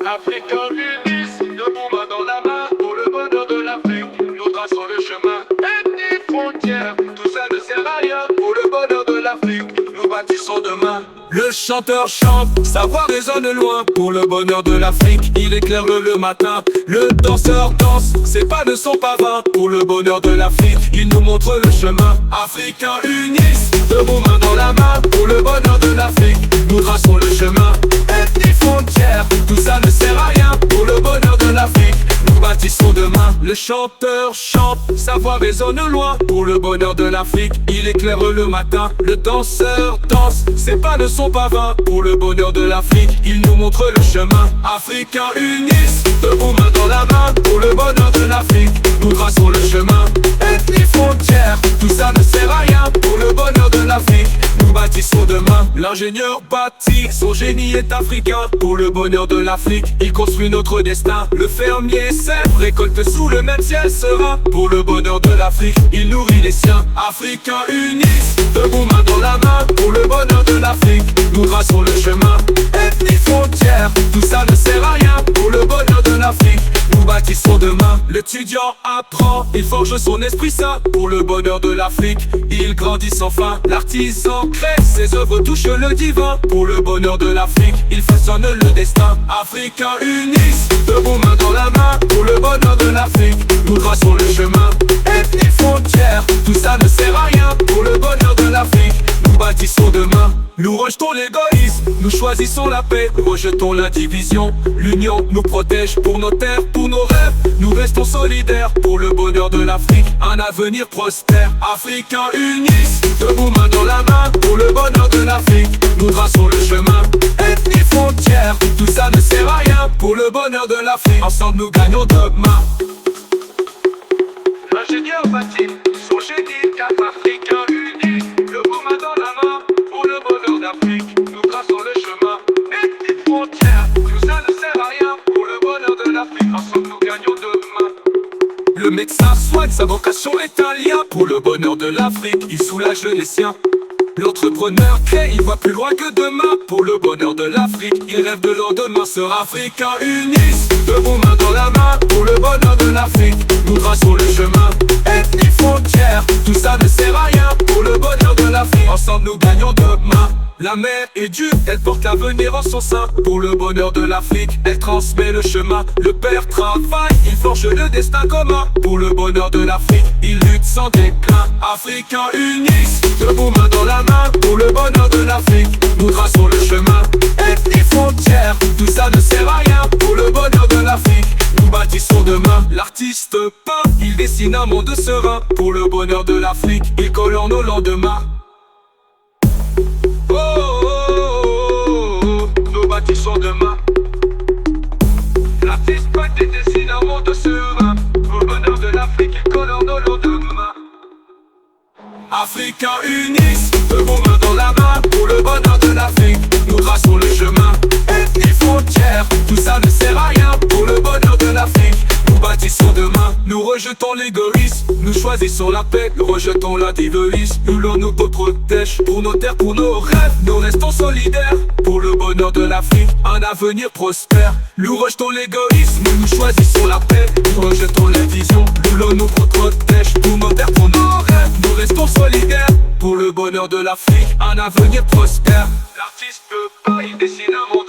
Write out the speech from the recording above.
Africains unissent, debout main dans la main, pour le bonheur de l'Afrique. Nous traçons le chemin, ethnie, frontières, tout ça ne sert à rien, pour le bonheur de l'Afrique. Nous bâtissons demain. Le chanteur chante, sa voix résonne loin, pour le bonheur de l'Afrique. Il éclaire le matin, le danseur danse, ses pas ne sont pas vains, pour le bonheur de l'Afrique. Il nous montre le chemin. Africains unissent, debout main dans la main, pour le bonheur de l'Afrique. Nous traçons le chemin, ethnie, frontières, tout ça ne sert à rien, pour le bonheur de l'Afrique. Nous bâtissons demain. Le chanteur chante, sa voix résonne loin, pour le bonheur de l'Afrique. Il éclaire le matin, le danseur danse, ses pas ne sont pas vains, pour le bonheur de l'Afrique. Il nous montre le chemin. Africains unissent, debout main dans la main, pour le bonheur de l'Afrique. Nous traçons le chemin, ethnie, frontières, tout ça ne sert à rien, pour le bonheur de l'Afrique. Nous bâtissons demain. L'ingénieur bâtit, son génie est africain, pour le bonheur de l'Afrique. Il construit notre destin. Le fermier sème, récolte sous le même ciel serein, pour le bonheur de l'Afrique. Il nourrit les siens. Africains unissent, debout main dans la main, pour le bonheur de l'Afrique. Nous traçons le chemin, ethnie, frontières, tout ça ne sert à rien, pour le bonheur de l'Afrique. Nous bâtissons demain. L'étudiant apprend, il forge son esprit sain, pour le bonheur de l'Afrique. Il grandit sans fin. L'artisan crée, ses œuvres touchent le divin, pour le bonheur de l'Afrique. Il façonne le destin. Africains unissent, debout main dans la main, pour le bonheur de l'Afrique. Nous traçons le chemin, ethnie, frontières, tout ça ne sert à rien, pour le bonheur de l'Afrique. Nous bâtissons demain. Nous rejetons l'égoïsme, nous choisissons la paix, nous rejetons la division. L'union nous protège pour nos terres, pour nos rêves. Nous restons solidaires pour le bonheur de l'Afrique, un avenir prospère. Africains unissent, debout main dans la main, pour le bonheur de l'Afrique. Nous traçons le chemin, ethnie, frontières, tout ça ne sert à rien, pour le bonheur de l'Afrique. Ensemble nous gagnons demain. L'ingénieur bâtit, son génie, quatre Africains unis, debout main dans la main, pour le bonheur d'Afrique. Nous traçons le chemin, ethnie, frontières, tout ça ne sert à rien, pour le bonheur de l'Afrique. Ensemble nous gagnons demain. Le médecin soigne, sa vocation est un lien, pour le bonheur de l'Afrique. Il soulage les siens. L'entrepreneur crée, il voit plus loin que demain, pour le bonheur de l'Afrique. Il rêve de lendemain. Sœurs africains unissent, debout main dans la main, pour le bonheur de l'Afrique. Nous traçons le chemin, ethnie, frontières, tout ça ne sert à rien, pour le bonheur de l'Afrique. Ensemble nous gagnons demain. La mère est dure, elle porte l'avenir en son sein, pour le bonheur de l'Afrique. Elle transmet le chemin. Le père travaille, il forge le destin commun, pour le bonheur de l'Afrique. Il lutte sans déclin. Africains unissent, debout main dans la main, pour le bonheur de l'Afrique. Nous traçons le chemin, ethnie, frontières, tout ça ne sert à rien, pour le bonheur de l'Afrique. Nous bâtissons demain. L'artiste peint, il dessine un monde serein, pour le bonheur de l'Afrique. Il colle en nos lendemains. Oh, oh, oh, oh, nous bâtissons demain. L'artiste peint et dessine un monde serein, pour le bonheur de l'Afrique. Il colle en nos lendemains. Africains unissent, debout main dans la main, pour le bonheur de l'Afrique. Nous traçons le chemin, ethnie, frontières, tout ça ne sert à rien, pour le bonheur de l'Afrique. Nous bâtissons demain. Nous rejetons l'égoïsme, nous choisissons la paix, nous rejetons la division. L'on nous protège pour nos terres, pour nos rêves. Nous restons solidaires pour le bonheur de l'Afrique, un avenir prospère. Nous rejetons l'égoïsme, nous choisissons la paix, nous rejetons la vision. L'on nous protège pour nos terres, pour nos rêves. Nous restons solidaires pour le bonheur de l'Afrique, un avenir prospère. L'artiste peut pas, il dessine un monde